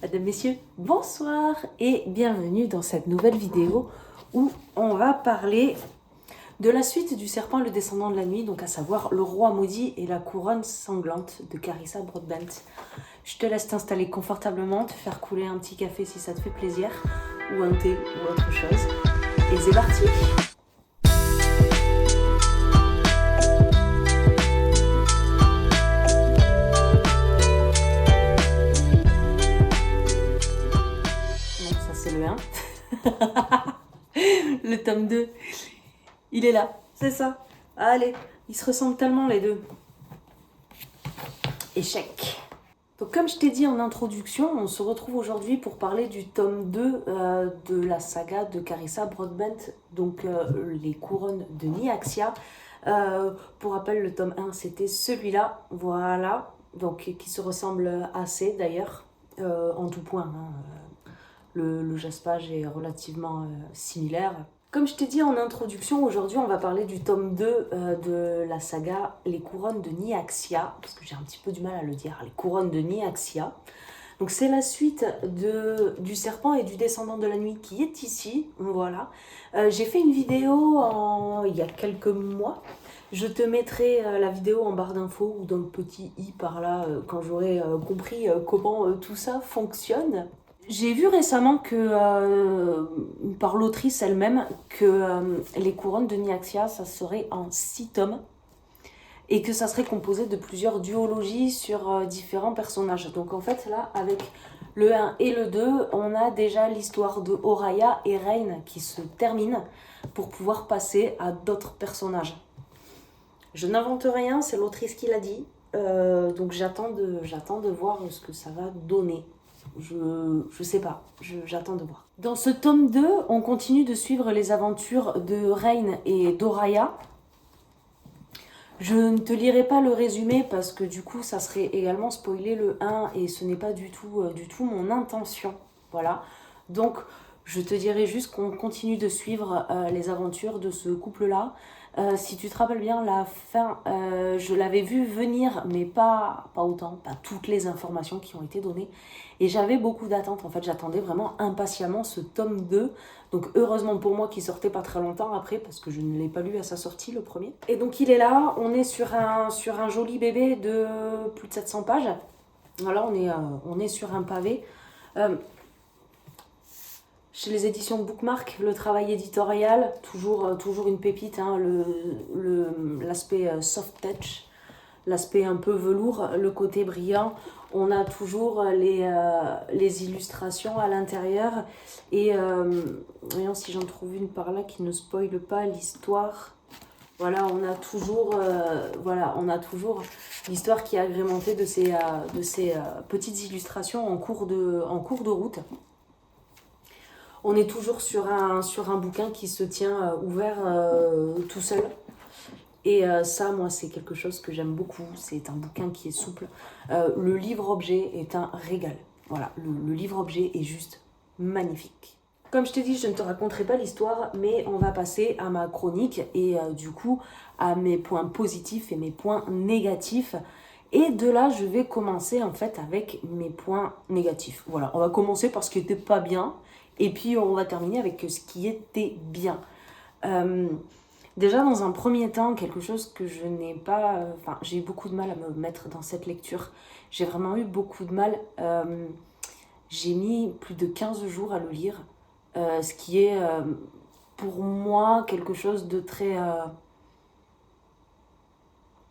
Mesdames, Messieurs, bonsoir et bienvenue dans cette nouvelle vidéo où on va parler de la suite du Serpent et le Descendant de la Nuit, donc à savoir Le Roi Maudit et la Couronne Sanglante de Carissa Broadbent. Je te laisse t'installer confortablement, te faire couler un petit café si ça te fait plaisir, ou un thé ou autre chose. Et c'est parti! C'est le 1. Le tome 2, il est là, c'est ça. Allez, ils se ressemblent tellement les deux. Échec. Donc comme je t'ai dit en introduction, on se retrouve aujourd'hui pour parler du tome 2 de la saga de Carissa Broadbent, donc les couronnes de Nyaxia. Pour rappel, le tome 1 c'était celui-là, voilà, donc qui se ressemble assez d'ailleurs, en tout point. Le jaspage est relativement similaire. Comme je t'ai dit en introduction, aujourd'hui on va parler du tome 2 de la saga Les Couronnes de Nyaxia, parce que j'ai un petit peu du mal à le dire, Les Couronnes de Nyaxia. Donc c'est la suite du Serpent et du Descendant de la Nuit qui est ici, voilà. J'ai fait une vidéo il y a quelques mois. Je te mettrai la vidéo en barre d'infos ou dans le petit i par là quand j'aurai compris comment tout ça fonctionne. J'ai vu récemment que, par l'autrice elle-même, que les couronnes de Nyaxia, ça serait en 6 tomes et que ça serait composé de plusieurs duologies sur différents personnages. Donc en fait là, avec le 1 et le 2, on a déjà l'histoire de Oraya et Rain qui se termine pour pouvoir passer à d'autres personnages. Je n'invente rien, c'est l'autrice qui l'a dit, donc j'attends de voir ce que ça va donner. Je sais pas, j'attends de voir. Dans ce tome 2, on continue de suivre les aventures de Rain et d'Oraya. Je ne te lirai pas le résumé parce que du coup ça serait également spoiler le 1 et ce n'est pas du tout mon intention. Voilà, donc je te dirai juste qu'on continue de suivre les aventures de ce couple-là. Si tu te rappelles bien, la fin, je l'avais vu venir, mais pas autant, pas toutes les informations qui ont été données. Et j'avais beaucoup d'attentes, en fait, j'attendais vraiment impatiemment ce tome 2. Donc heureusement pour moi qu'il sortait pas très longtemps après, parce que je ne l'ai pas lu à sa sortie, le premier. Et donc il est là, on est sur un joli bébé de plus de 700 pages. Voilà, on est sur un pavé. Chez les éditions Bookmark, le travail éditorial, toujours une pépite, hein, l'aspect soft touch, l'aspect un peu velours, le côté brillant. On a toujours les illustrations à l'intérieur. Et voyons si j'en trouve une par là qui ne spoile pas l'histoire. Voilà, on a toujours l'histoire qui est agrémentée de ces petites illustrations en cours de route. On est toujours sur un bouquin qui se tient ouvert tout seul. Et ça, moi, c'est quelque chose que j'aime beaucoup. C'est un bouquin qui est souple. Le livre-objet est un régal. Voilà, le livre-objet est juste magnifique. Comme je t'ai dit, je ne te raconterai pas l'histoire, mais on va passer à ma chronique et du coup à mes points positifs et mes points négatifs. Et de là, je vais commencer en fait avec mes points négatifs. Voilà, on va commencer par ce qui n'était pas bien. Et puis on va terminer avec ce qui était bien. Déjà dans un premier temps, quelque chose que je n'ai pas... j'ai eu beaucoup de mal à me mettre dans cette lecture. J'ai vraiment eu beaucoup de mal. J'ai mis plus de 15 jours à le lire. Ce qui est pour moi quelque chose de très...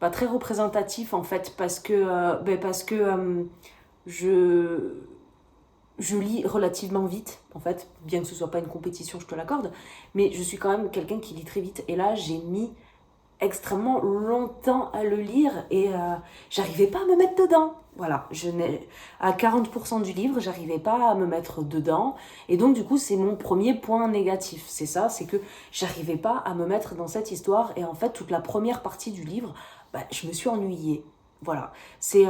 pas très représentatif en fait. Parce que je lis relativement vite, en fait, bien que ce soit pas une compétition, je te l'accorde, mais je suis quand même quelqu'un qui lit très vite. Et là, j'ai mis extrêmement longtemps à le lire et j'arrivais pas à me mettre dedans. Voilà, à 40% du livre, j'arrivais pas à me mettre dedans. Et donc, du coup, c'est mon premier point négatif. C'est ça, c'est que j'arrivais pas à me mettre dans cette histoire. Et en fait, toute la première partie du livre, je me suis ennuyée. Voilà, c'est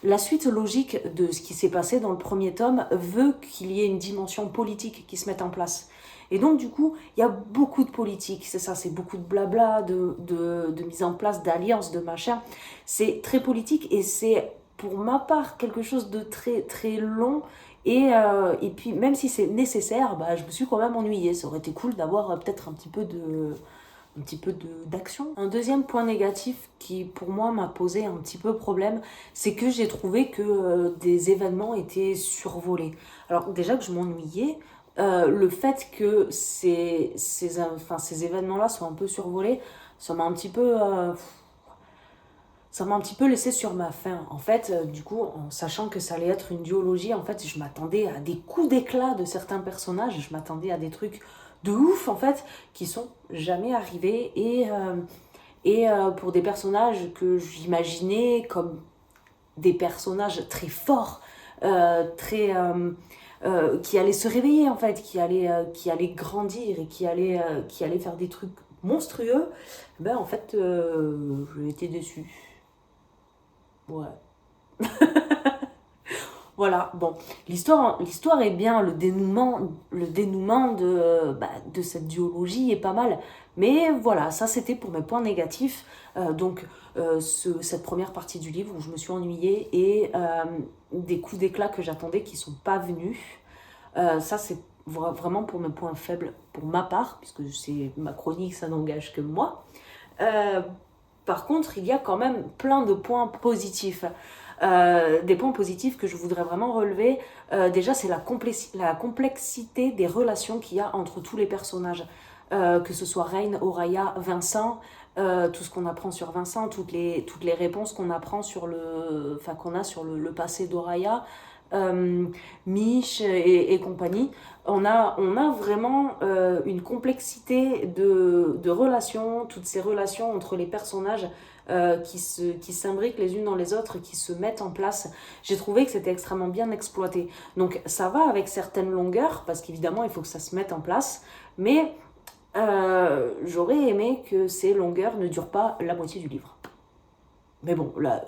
la suite logique de ce qui s'est passé dans le premier tome veut qu'il y ait une dimension politique qui se mette en place. Et donc du coup, il y a beaucoup de politique, c'est ça, c'est beaucoup de blabla, de mise en place d'alliances, de machin. C'est très politique et c'est pour ma part quelque chose de très très long Et puis même si c'est nécessaire, bah, je me suis quand même ennuyée. Ça aurait été cool d'avoir peut-être un petit peu d'action. Un deuxième point négatif qui pour moi m'a posé un petit peu problème, c'est que j'ai trouvé que des événements étaient survolés. Alors déjà que je m'ennuyais, le fait que ces événements-là soient un peu survolés, ça m'a un petit peu... ça m'a un petit peu laissé sur ma faim. En fait, du coup, en sachant que ça allait être une duologie, en fait, je m'attendais à des coups d'éclat de certains personnages, je m'attendais à des trucs de ouf, en fait, qui sont jamais arrivés. Et pour des personnages que j'imaginais comme des personnages très forts, qui allaient se réveiller, en fait, qui allaient grandir et qui allaient faire des trucs monstrueux, ben en fait, j'ai été déçue. Ouais. Voilà, bon, l'histoire est bien, le dénouement de cette duologie est pas mal. Mais voilà, ça c'était pour mes points négatifs. Cette première partie du livre où je me suis ennuyée et des coups d'éclat que j'attendais qui sont pas venus. Ça c'est vraiment pour mes points faibles pour ma part, puisque c'est ma chronique, ça n'engage que moi. Euh, Par contre, il y a quand même plein de points positifs. Des points positifs que je voudrais vraiment relever. Déjà, c'est la complexité des relations qu'il y a entre tous les personnages. Que ce soit Reine, Oraya, Vincent, tout ce qu'on apprend sur Vincent, toutes les réponses qu'on apprend qu'on a sur le passé d'Oraya, Mich et compagnie. On a vraiment une complexité de relations, toutes ces relations entre les personnages qui s'imbriquent les unes dans les autres, qui se mettent en place. J'ai trouvé que c'était extrêmement bien exploité. Donc ça va avec certaines longueurs, parce qu'évidemment il faut que ça se mette en place, mais j'aurais aimé que ces longueurs ne durent pas la moitié du livre. Mais bon, là,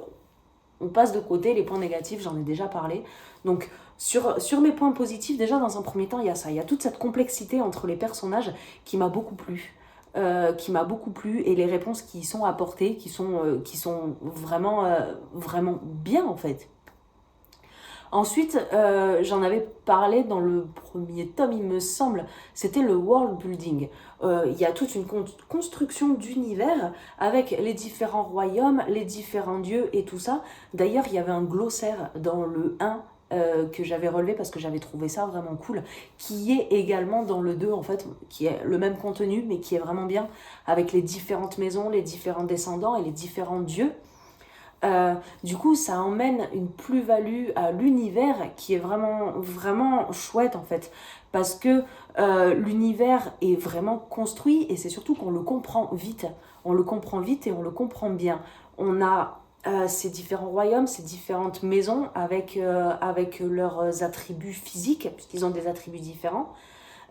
on passe de côté, les points négatifs, j'en ai déjà parlé. Donc, sur mes points positifs, déjà dans un premier temps, il y a ça. Il y a toute cette complexité entre les personnages qui m'a beaucoup plu. Et les réponses qui y sont apportées, qui sont vraiment, vraiment bien en fait. Ensuite, j'en avais parlé dans le premier tome, il me semble, c'était le world building. Il y a toute une construction d'univers avec les différents royaumes, les différents dieux et tout ça. D'ailleurs, il y avait un glossaire dans le 1 que j'avais relevé parce que j'avais trouvé ça vraiment cool, qui est également dans le 2 en fait, qui est le même contenu mais qui est vraiment bien, avec les différentes maisons, les différents descendants et les différents dieux. Du coup, ça emmène une plus-value à l'univers qui est vraiment, vraiment chouette en fait. Parce que l'univers est vraiment construit et c'est surtout qu'on le comprend vite. On le comprend vite et on le comprend bien. On a ces différents royaumes, ces différentes maisons avec leurs attributs physiques, puisqu'ils ont des attributs différents.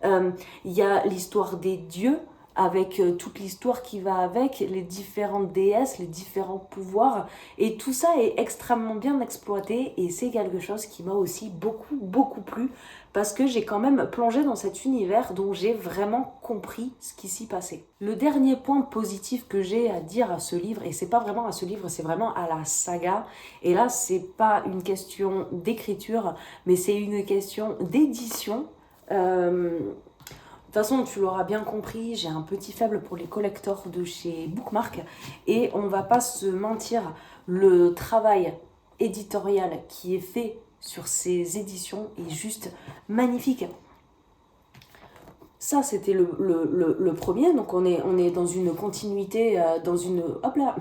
Il y a l'histoire des dieux, avec toute l'histoire qui va avec, les différentes déesses, les différents pouvoirs. Et tout ça est extrêmement bien exploité et c'est quelque chose qui m'a aussi beaucoup, beaucoup plu parce que j'ai quand même plongé dans cet univers dont j'ai vraiment compris ce qui s'y passait. Le dernier point positif que j'ai à dire à ce livre, et c'est pas vraiment à ce livre, c'est vraiment à la saga, et là c'est pas une question d'écriture, mais c'est une question d'édition. De toute façon, tu l'auras bien compris, j'ai un petit faible pour les collectors de chez Bookmark et on va pas se mentir, le travail éditorial qui est fait sur ces éditions est juste magnifique. Ça, c'était le premier, donc on est dans une continuité, hop là,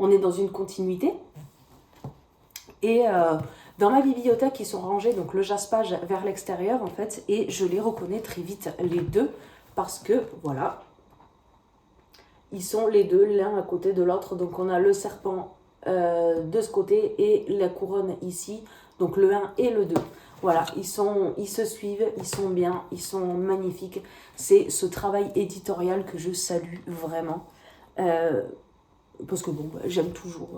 on est dans une continuité. Et dans ma bibliothèque, ils sont rangés, donc le jaspage vers l'extérieur en fait, et je les reconnais très vite les deux parce que voilà, ils sont les deux l'un à côté de l'autre. Donc on a le serpent de ce côté et la couronne ici, donc le 1 et le 2. Voilà, ils se suivent, ils sont bien, ils sont magnifiques. C'est ce travail éditorial que je salue vraiment. Parce que bon, j'aime toujours,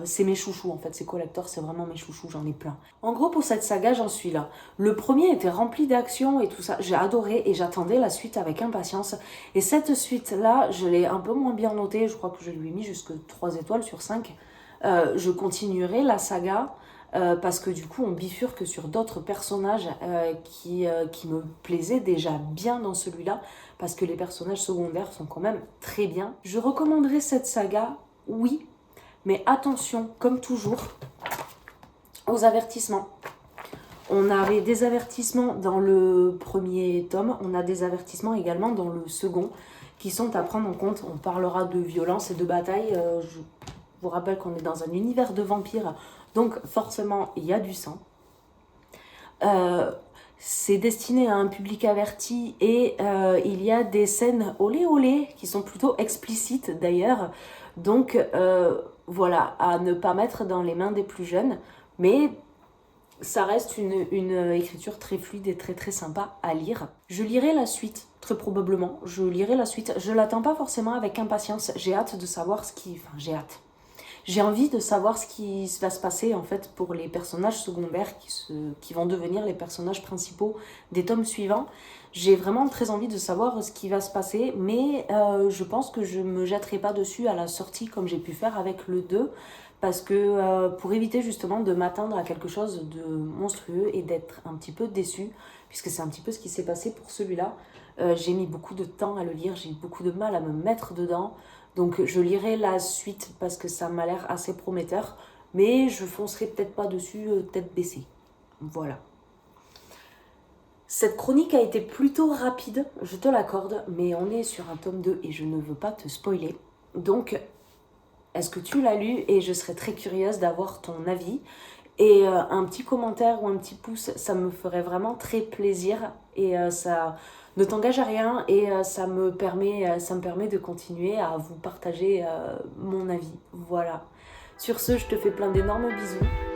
c'est mes chouchous en fait, ces collectors, c'est vraiment mes chouchous, j'en ai plein. En gros, pour cette saga, j'en suis là. Le premier était rempli d'action et tout ça, j'ai adoré et j'attendais la suite avec impatience. Et cette suite-là, je l'ai un peu moins bien notée, je crois que je lui ai mis jusque 3 étoiles sur 5. Je continuerai la saga, parce que du coup on bifurque sur d'autres personnages qui me plaisaient déjà bien dans celui-là, parce que les personnages secondaires sont quand même très bien. Je recommanderais cette saga, oui, mais attention, comme toujours, aux avertissements. On avait des avertissements dans le premier tome, on a des avertissements également dans le second, qui sont à prendre en compte. On parlera de violence et de bataille. Je vous rappelle qu'on est dans un univers de vampires, donc forcément il y a du sang. C'est destiné à un public averti et il y a des scènes olé olé qui sont plutôt explicites d'ailleurs. Donc voilà, à ne pas mettre dans les mains des plus jeunes, mais ça reste une écriture très fluide et très très sympa à lire. Je lirai la suite, très probablement. Je lirai la suite. Je l'attends pas forcément avec impatience. J'ai hâte de savoir ce qui... Enfin, j'ai hâte. J'ai envie de savoir ce qui va se passer en fait pour les personnages secondaires qui vont devenir les personnages principaux des tomes suivants. J'ai vraiment très envie de savoir ce qui va se passer, mais je pense que je me jetterai pas dessus à la sortie comme j'ai pu faire avec le 2, parce que pour éviter justement de m'attendre à quelque chose de monstrueux et d'être un petit peu déçue, puisque c'est un petit peu ce qui s'est passé pour celui-là. J'ai mis beaucoup de temps à le lire, j'ai eu beaucoup de mal à me mettre dedans, donc je lirai la suite parce que ça m'a l'air assez prometteur, mais je foncerai peut-être pas dessus tête baissée. Voilà. Cette chronique a été plutôt rapide, je te l'accorde, mais on est sur un tome 2 et je ne veux pas te spoiler. Donc, est-ce que tu l'as lu? Et je serais très curieuse d'avoir ton avis. Et un petit commentaire ou un petit pouce, ça me ferait vraiment très plaisir. Et ça ne t'engage à rien et ça me permet de continuer à vous partager mon avis. Voilà. Sur ce, je te fais plein d'énormes bisous.